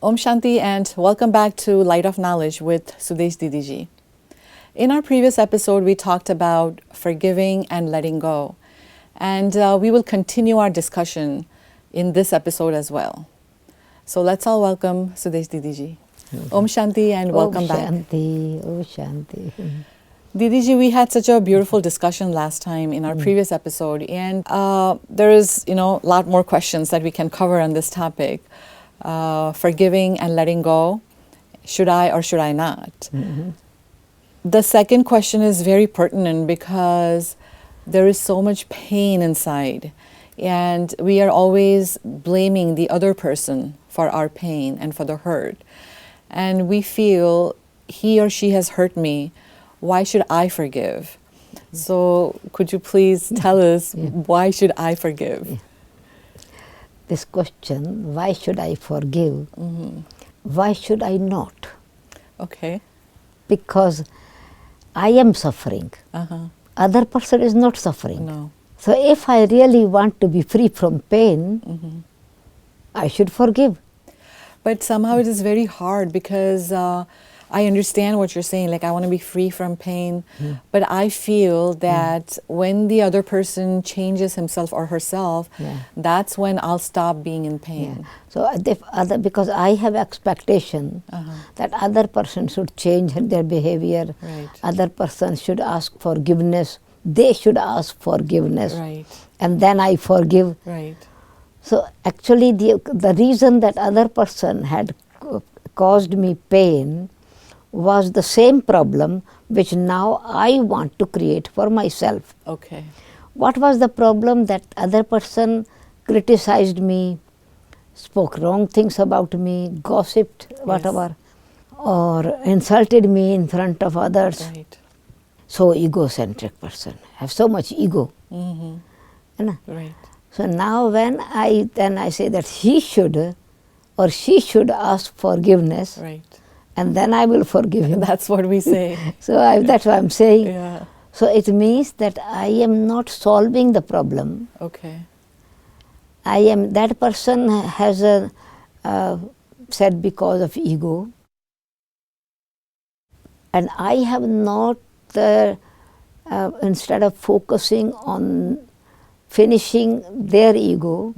Om Shanti and welcome back to Light of Knowledge with Sudesh Didiji. In our previous episode, we talked about forgiving and letting go. And we will continue our discussion in this episode as well. So let's all welcome Sudesh Didiji. Om Shanti and welcome back. Om Shanti. Didiji, we had such a beautiful discussion last time in our previous episode, and there is, a lot more questions that we can cover on this topic. Forgiving and letting go, should I or should I not? Mm-hmm. The second question is very pertinent because there is so much pain inside, and we are always blaming the other person for our pain and for the hurt. And we feel he or she has hurt me. Why should I forgive? So could you please tell us, why should I forgive? Yeah. This question, why should I forgive? Mm-hmm. Why should I not? Okay. Because I am suffering. Uh-huh. Other person is not suffering. No. So if I really want to be free from pain, I should forgive. But somehow it is very hard because I understand what you're saying, like I want to be free from pain, but I feel that when the other person changes himself or herself, that's when I'll stop being in pain. Yeah. So because I have expectation that other person should change their behavior, other person should ask forgiveness, they should ask forgiveness, and then I forgive. So actually the reason that other person had caused me pain was the same problem which now I want to create for myself. Okay. What was the problem? That other person criticized me, spoke wrong things about me, gossiped, whatever, or insulted me in front of others. So egocentric person, have so much ego. So now when I say that he should or she should ask forgiveness, and then I will forgive him. That's what we say. So that's what I'm saying. So it means that I am not solving the problem. Okay. That person has said because of ego, and I have not, instead of focusing on finishing their ego,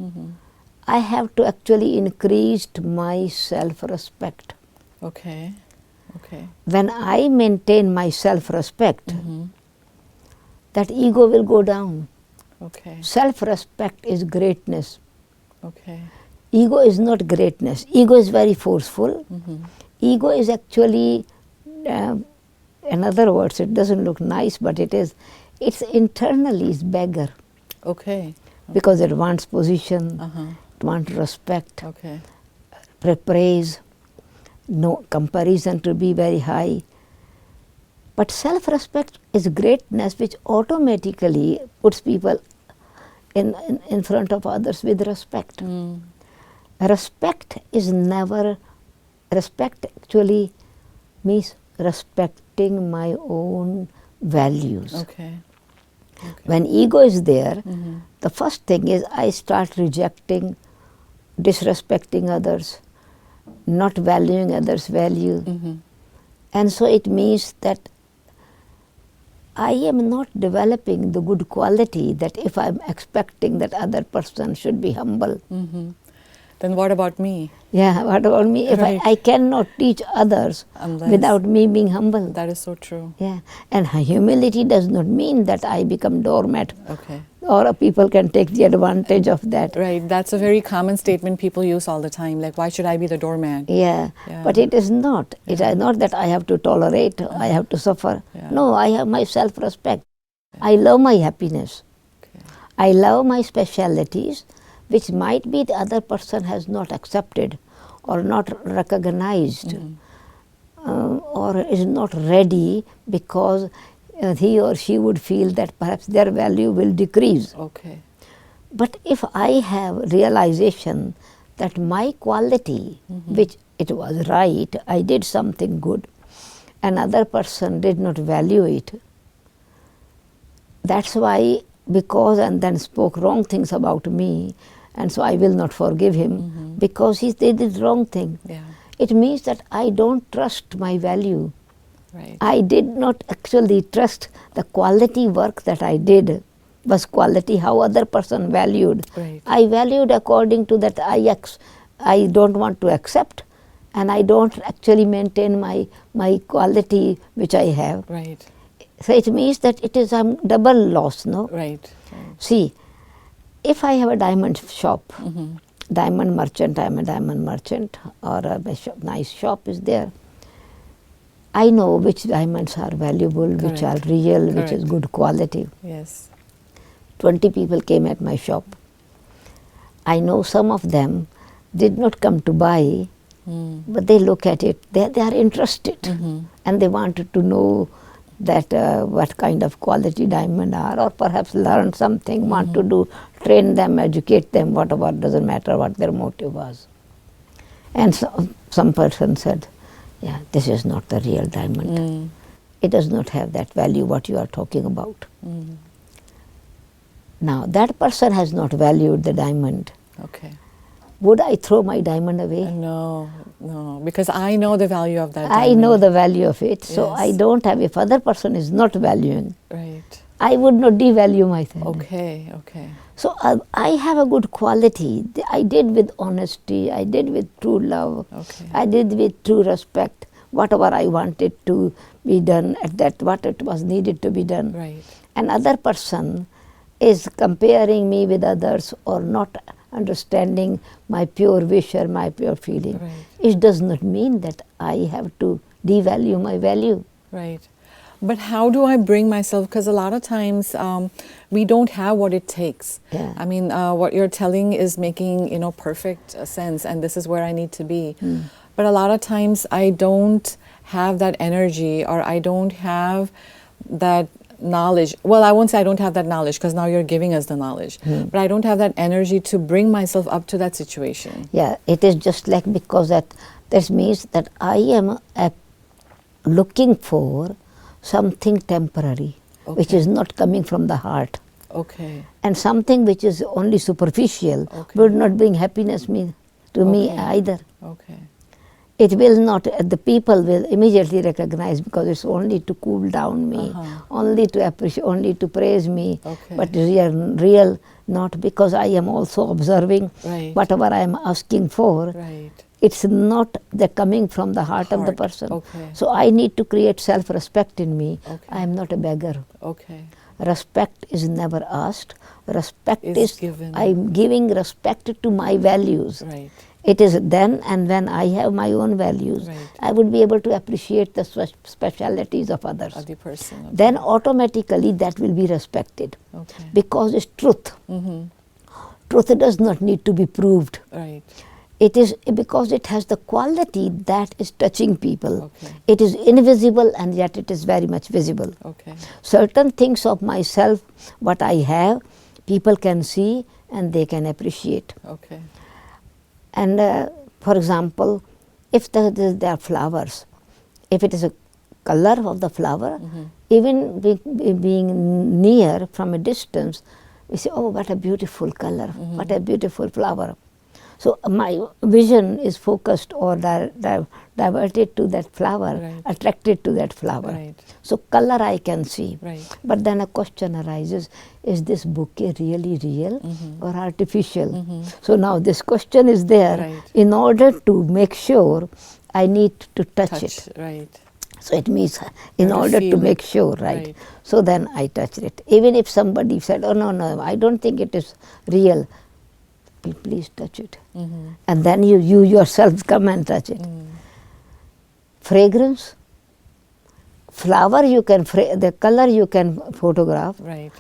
I have to actually increase my self-respect. Okay. When I maintain my self-respect, that ego will go down. Self-respect is greatness. Ego is not greatness. Ego is very forceful. Ego is actually, in other words, it doesn't look nice, but it's internally is beggar. Because it wants position, it wants respect, praise, no comparison to be very high. But self-respect is greatness which automatically puts people in front of others with respect. Respect actually means respecting my own values. When ego is there, the first thing is I start rejecting, disrespecting others, not valuing others' value. And so it means that I am not developing the good quality that if I'm expecting that other person should be humble. Then what about me? Yeah, what about me? If I cannot teach others without me being humble. That is so true. Yeah, and humility does not mean that I become doormat. Or people can take the advantage of that. That's a very common statement people use all the time, like, why should I be the doormat? But it is not. It is not that I have to tolerate, I have to suffer. No, I have my self-respect. I love my happiness. I love my specialities, which might be the other person has not accepted or not recognized or is not ready because he or she would feel that perhaps their value will decrease. But if I have realization that my quality, which it was right, I did something good, another person did not value it, that's why, because and then spoke wrong things about me, and so I will not forgive him because they did wrong thing. it means that I don't trust my value. Right. I did not actually trust the quality work that I did was quality, how other person valued. Right. I valued according to that I don't want to accept, and I don't actually maintain my quality which I have. Right. So it means that it is a double loss, no? Right. See, if I have a diamond shop, Mm-hmm. diamond merchant, I'm a diamond merchant, or a nice shop is there. I know which diamonds are valuable, which are real, which is good quality. Yes. 20 people came at my shop. I know some of them did not come to buy, but they look at it, they are interested, and they wanted to know that what kind of quality diamond are, or perhaps learn something, want to do, train them, educate them, whatever, doesn't matter what their motive was. And so, some person said, yeah, this is not the real diamond. It does not have that value what you are talking about. Now, that person has not valued the diamond. Okay. Would I throw my diamond away? No, because I know the value of that diamond. I know the value of it, so Yes. I don't have, if other person is not valuing, Right. I would not devalue myself. Okay. So I have a good quality. I did with honesty, I did with true love, Okay. I did with true respect, whatever I wanted to be done at that, what it was needed to be done. Right. Another person is comparing me with others or not understanding my pure wish or my pure feeling. Right. It does not mean that I have to devalue my value. Right. But how do I bring myself, because a lot of times we don't have what it takes. Yeah. I mean, what you're telling is making, perfect sense, and this is where I need to be. But a lot of times I don't have that energy, or I don't have that knowledge. Well, I won't say I don't have that knowledge, because now you're giving us the knowledge. But I don't have that energy to bring myself up to that situation. Yeah, it is just like, because that means that I am looking for something temporary, which is not coming from the heart. Okay. And something which is only superficial would not bring happiness to me either. Okay. It will not, the people will immediately recognize, because it's only to cool down me, only to appreciate, only to praise me, but real not, because I am also observing whatever I am asking for. Right. It's not the coming from the heart of the person. Okay. So I need to create self-respect in me. Okay. I am not a beggar. Okay. Respect is never asked. Respect Is is given. I'm giving respect to my values. Right. It is then and when I have my own values, Right. I would be able to appreciate the specialities of others. Of the person. Okay. Then automatically that will be respected. Okay. Because it's truth. Truth does not need to be proved. Right. It is because it has the quality that is touching people. Okay. It is invisible and yet it is very much visible. Okay. Certain things of myself, what I have, people can see and they can appreciate. Okay. And for example, if there are flowers, if it is a color of the flower, even being near from a distance, we say, oh, what a beautiful color, what a beautiful flower. So my vision is focused or diverted to that flower, attracted to that flower. Right. So color I can see. Right. But then a question arises, is this bouquet really real or artificial? So now this question is there. Right. In order to make sure, I need to touch it. Right. So it means in order to make sure, right? So then I touched it. Even if somebody said, oh no, I don't think it is real, please touch it. And then you yourself come and touch it. Fragrance, flower you can, the color you can photograph. Right.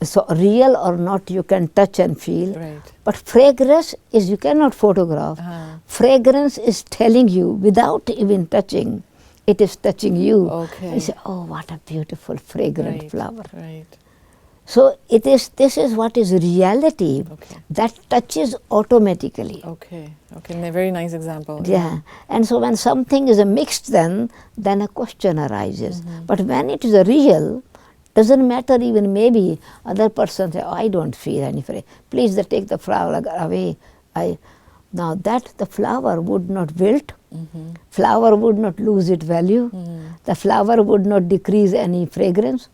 So real or not you can touch and feel. Right. But fragrance is you cannot photograph. Fragrance is telling you without even touching, it is touching you. Okay. You say, oh, what a beautiful fragrant flower. Right. So this is what is reality that touches automatically. Okay. A very nice example. Yeah. And so when something is a mixed, then a question arises. But when it is a real, doesn't matter even maybe other person say, oh, I don't feel any fear. Please take the flower away. Now that the flower would not wilt, flower would not lose its value, the flower would not decrease any fragrance.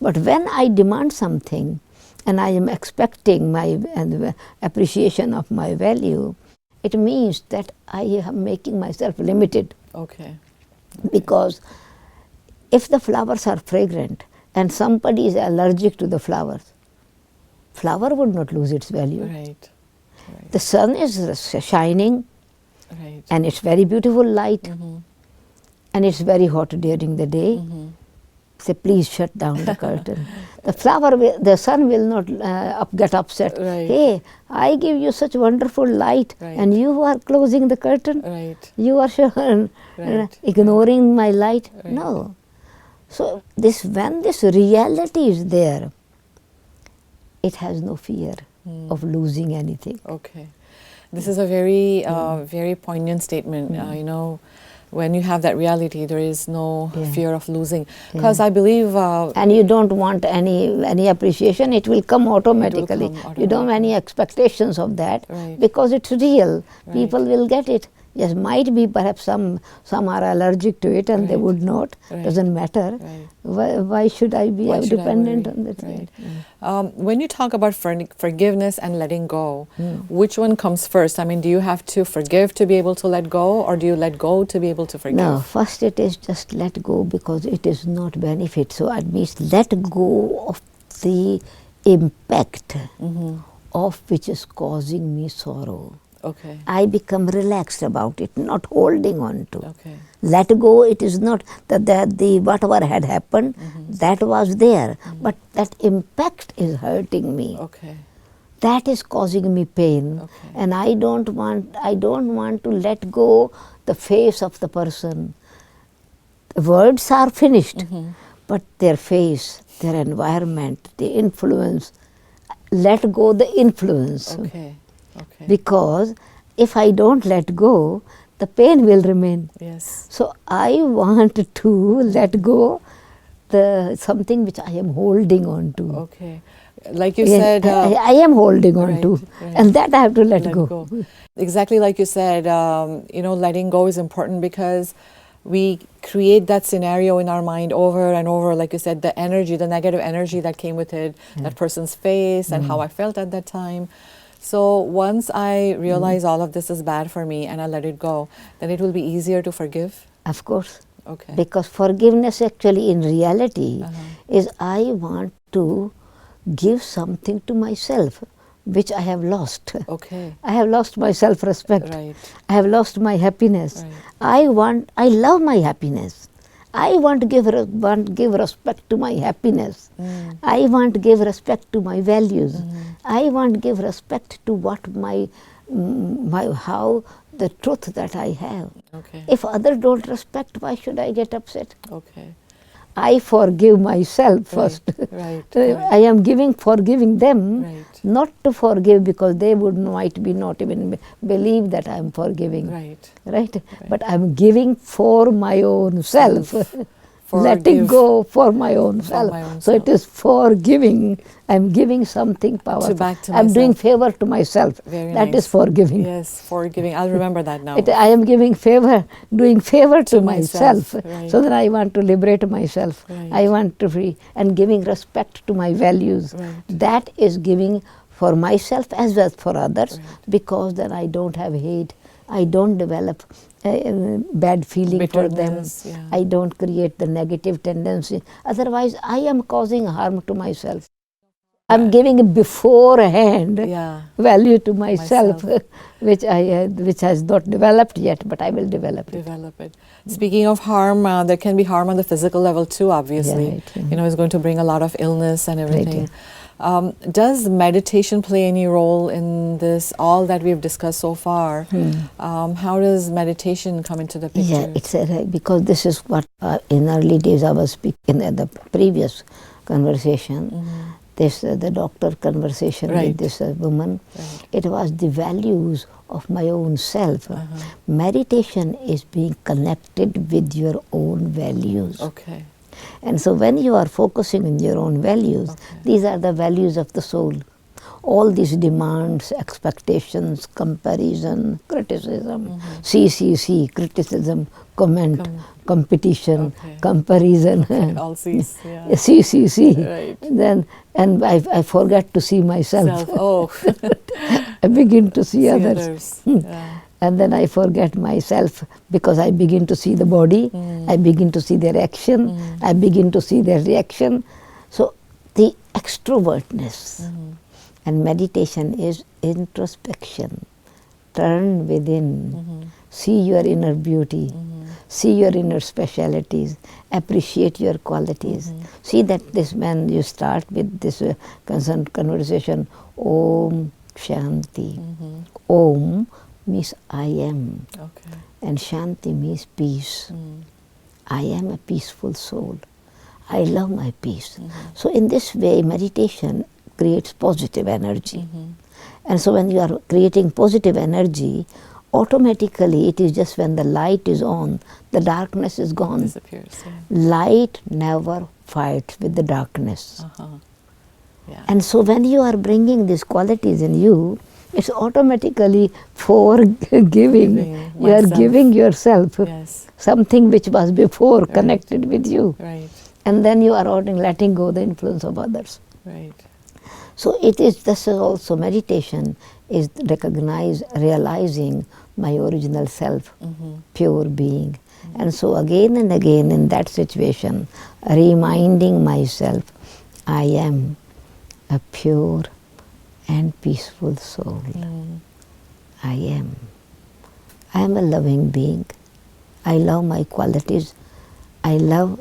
But when I demand something and I am expecting my appreciation of my value, it means that I am making myself limited. Okay. Because if the flowers are fragrant and somebody is allergic to the flowers, flower would not lose its value. Right. The sun is shining, and it's very beautiful light, and it's very hot during the day. Say, please shut down the curtain. The sun will not get upset. Hey, I give you such wonderful light, and you are closing the curtain. You are ignoring my light. No. So when this reality is there, it has no fear of losing anything. Okay. This is a very, very poignant statement. You know, when you have that reality, there is no fear of losing. Because I believe... and you don't want any appreciation, it will come automatically. You don't have any expectations of that, because it's real. People will get it. Yes, might be perhaps some are allergic to it and they would not. Doesn't matter. Why should I be dependent on that? When you talk about forgiveness and letting go, which one comes first? I mean, do you have to forgive to be able to let go, or do you let go to be able to forgive? No, first it is just let go, because it is not benefit. So it means let go of the impact of which is causing me sorrow. Okay. I become relaxed about it, not holding on to. Okay. Let go, it is not that the whatever had happened, that was there, but that impact is hurting me. Okay. That is causing me pain, and I don't want to let go the face of the person. The words are finished, but their face, their environment, the influence, let go the influence. Okay. Because if I don't let go, the pain will remain. Yes. So I want to let go something which I am holding on to. Okay. Like you said... I am holding on to, and that I have to let go. Exactly like you said, you know, letting go is important, because we create that scenario in our mind over and over. Like you said, the energy, the negative energy that came with it, that person's face and how I felt at that time. So once I realize all of this is bad for me and I let it go, then it will be easier to forgive? Of course. Okay. Because forgiveness actually in reality is I want to give something to myself which I have lost. Okay. I have lost my self-respect. Right. I have lost my happiness. Right. I love my happiness. I want to give respect to my happiness. I want to give respect to my values. I want to give respect to what how the truth that I have. Okay. If others don't respect, why should I get upset? Okay. I forgive myself first. I am forgiving them, not to forgive because they would might be not even believe that I am forgiving. Right? But I am giving for my own self. Letting go for my own self. So it is forgiving. I am giving something powerful. I am doing favor to myself. That is forgiving. Yes, forgiving. I'll remember that now. I am doing favor to myself. So that I want to liberate myself. I want to free and giving respect to my values. That is giving for myself as well as for others, because then I don't have hate. I don't develop bad feeling for them. I don't create the negative tendency. Otherwise, I am causing harm to myself. I'm giving beforehand value to myself, which has not developed yet, but I will develop it. Speaking of harm, there can be harm on the physical level too, obviously. You know, it's going to bring a lot of illness and everything. Does meditation play any role in this, all that we've discussed so far? How does meditation come into the picture? Yeah, it's because this is what in early days I was speaking in the previous conversation. The doctor conversation with this woman. It was the values of my own self. Meditation is being connected with your own values. And so when you are focusing on your own values, these are the values of the soul. all these demands, expectations, comparison, criticism, see, criticism, comment, competition, comparison. All C's, yeah. See. Right. Then, and I forget to see myself. Oh. I begin to see others. Yeah. And then I forget myself because I begin to see the body, I begin to see their action, I begin to see their reaction. So the extrovertness and meditation is introspection. Turn within, see your inner beauty, see your inner specialities, appreciate your qualities. See that this man, you start with this conversation, Om Shanti. Om means I am, and Shanti means peace. I am a peaceful soul. I love my peace. So in this way, meditation creates positive energy. And so when you are creating positive energy, automatically it is just when the light is on, the darkness is gone. Disappears, yeah. Light never fights with the darkness. Yeah. And so when you are bringing these qualities in you, it's automatically forgiving. You are giving yourself something which was before connected with you. Right. And then you are letting go the influence of others. Right. So this is also meditation, is realizing my original self, pure being. And so again and again in that situation, reminding myself, I am a pure and peaceful soul. I am a loving being. I love my qualities. I love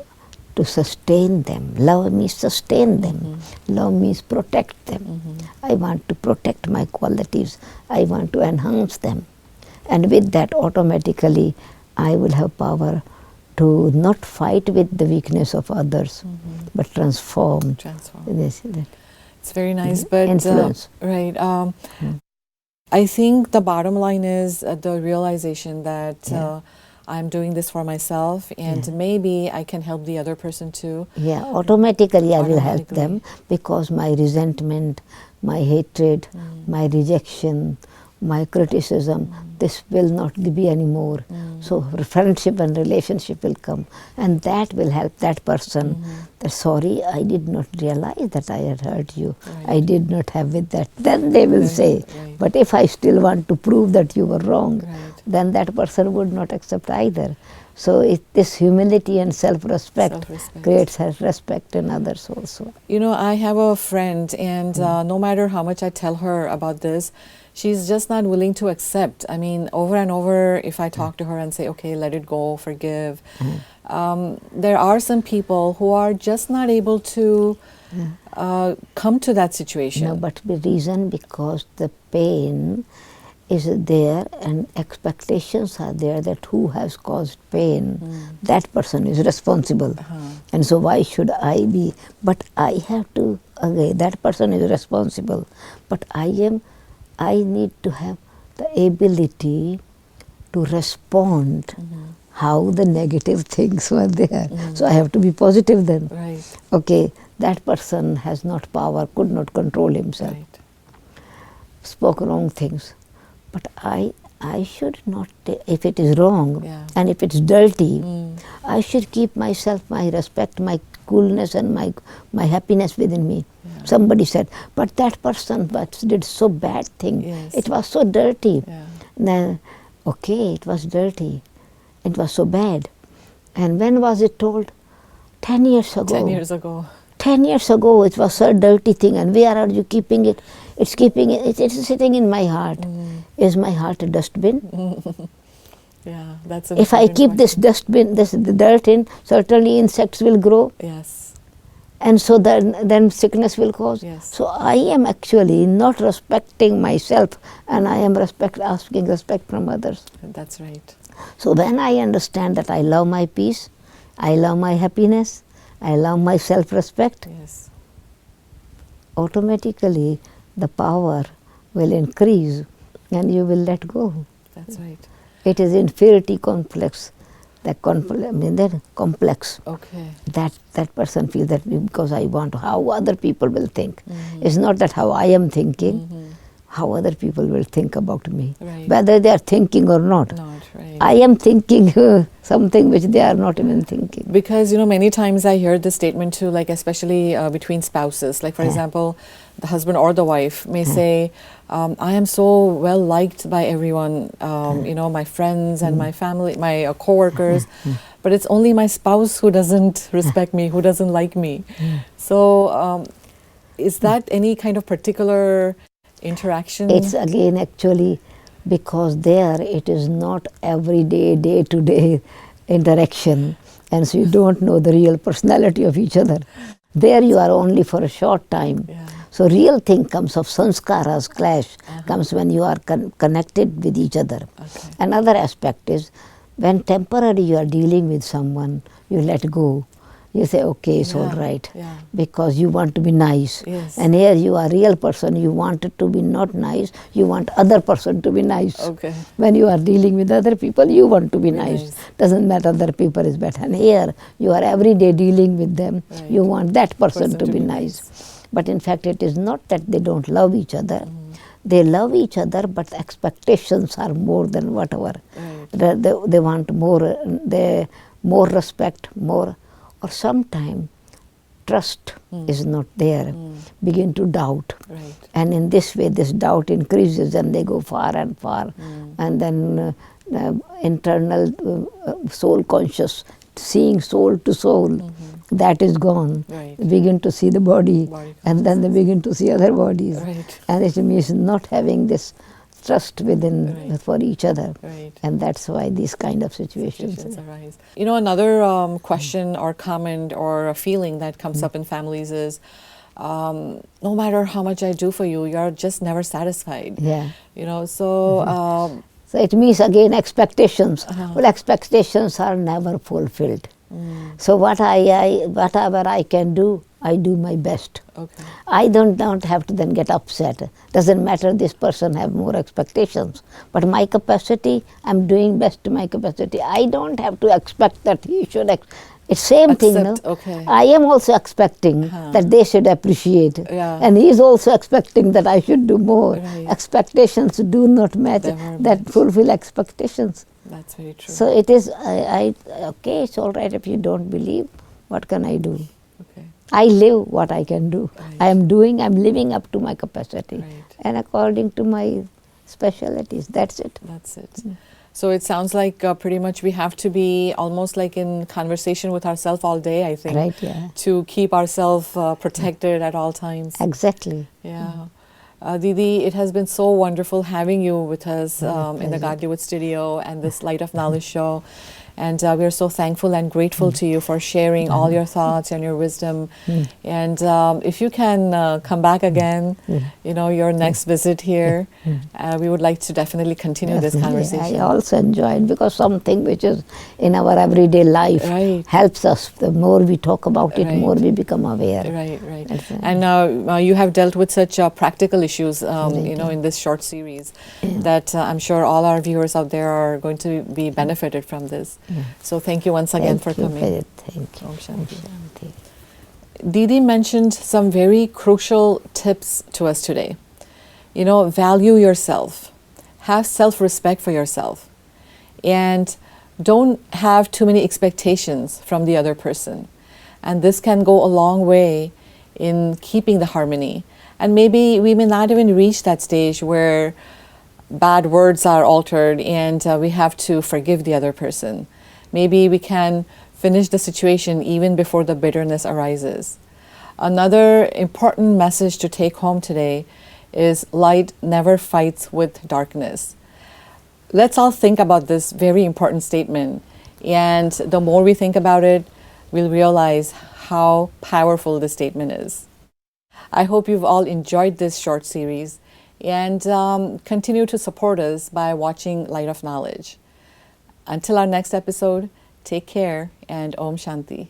to sustain them. Love means sustain them. Love means protect them. I want to protect my qualities. I want to enhance them. And with that, automatically, I will have power to not fight with the weakness of others, but transform. It's very nice, but influence. Right. I think the bottom line is the realization that I'm doing this for myself, and maybe I can help the other person too. Yeah, automatically I will help them, because my resentment, my hatred, my rejection, my criticism, this will not be anymore. So friendship and relationship will come, and that will help that person. That sorry, I did not realize that I had hurt you. I did not have with that. Then they will say, but if I still want to prove that you were wrong, then that person would not accept either. So this humility and self-respect creates respect in others also. You know, I have a friend, and no matter how much I tell her about this, she's just not willing to accept. I mean, over and over, if I talk to her and say, okay, let it go, forgive, there are some people who are just not able to come to that situation. No, but the reason, because the pain is there and expectations are there that who has caused pain, that person is responsible. And so why should I be? But I have to, again, that person is responsible. But I need to have the ability to respond how the negative things were there. So I have to be positive then. Okay, that person has not power, could not control himself, spoke wrong things. But I should not, if it is wrong and if it's dirty, I should keep myself, my respect, my coolness and my happiness within me. Somebody said, but that person did so bad thing. It was so dirty. Then, okay, it was dirty. It was so bad. And when was it told? 10 years ago. 10 years ago. 10 years ago it was a dirty thing, and where are you keeping it? It's sitting in my heart. Is my heart a dustbin? Yeah, that's if I keep this dustbin, the dirt in, certainly insects will grow. And so then sickness will cause. So I am actually not respecting myself, and I am asking respect from others. That's right. So when I understand that I love my peace, I love my happiness, I love my self-respect, automatically the power will increase and you will let go. That's right. It is inferiority complex that complex. Okay. That person feels that because I want how other people will think. It's not that how I am thinking, how other people will think about me, whether they are thinking or not. I am thinking something which they are not even thinking. Because, many times I hear this statement too, like especially between spouses. Like, for example, the husband or the wife may say, I am so well liked by everyone, my friends and my family, my co-workers, but it's only my spouse who doesn't respect me, who doesn't like me. So is that any kind of particular interaction? It's again actually because there it is not everyday, day-to-day interaction, and so you don't know the real personality of each other. There you are only for a short time. So real thing comes of sanskaras, clash, comes when you are connected with each other. Another aspect is when temporarily you are dealing with someone, you let go. You say, okay, it's all right, because you want to be nice. And here you are a real person, you want it to be not nice, you want other person to be nice. When you are dealing with other people, you want to be nice. Doesn't matter other people is better. And here you are every day dealing with them, you want that person to be nice. But in fact, it is not that they don't love each other. They love each other, but expectations are more than whatever. They want more respect, more. Or sometimes trust is not there, begin to doubt. And in this way, this doubt increases and they go far and far. And then internal soul conscious, seeing soul to soul, that is gone. Begin to see the body and then they begin to see other bodies. And it means not having this trust within for each other, and that's why these kind of situations arise. Another question or comment or a feeling that comes up in families is, no matter how much I do for you, you're just never satisfied. So it means again expectations. Well, expectations are never fulfilled. So whatever I can do, I do my best. I don't have to then get upset. Doesn't matter this person have more expectations, but my capacity, I'm doing best to my capacity. I don't have to expect that he should. It's same thing, no? I am also expecting that they should appreciate, and he is also expecting that I should do more. Expectations do not match that fulfill expectations. That's very true. So it is, okay, it's all right if you don't believe, what can I do? I live what I can do. I'm living up to my capacity and according to my specialities. That's it. So it sounds like pretty much we have to be almost like in conversation with ourselves all day, I think, to keep ourselves protected at all times. Exactly. Didi, it has been so wonderful having you with us in the Godlywood studio and this Light of Knowledge show. And we are so thankful and grateful to you for sharing all your thoughts and your wisdom. And if you can come back again, your next visit here, we would like to definitely continue this conversation. I also enjoy it because something which is in our everyday life helps us. The more we talk about it, more we become aware. And you have dealt with such practical issues, in this short series that I'm sure all our viewers out there are going to be benefited from this. So thank you once again for coming. Thank you. Om Shanti. Didi mentioned some very crucial tips to us today. Value yourself, have self-respect for yourself, and don't have too many expectations from the other person. And this can go a long way in keeping the harmony. And maybe we may not even reach that stage where bad words are altered and we have to forgive the other person. Maybe we can finish the situation even before the bitterness arises. Another important message to take home today is light never fights with darkness. Let's all think about this very important statement, and the more we think about it, we'll realize how powerful this statement is. I hope you've all enjoyed this short series and continue to support us by watching Light of Knowledge. Until our next episode, take care and Om Shanti.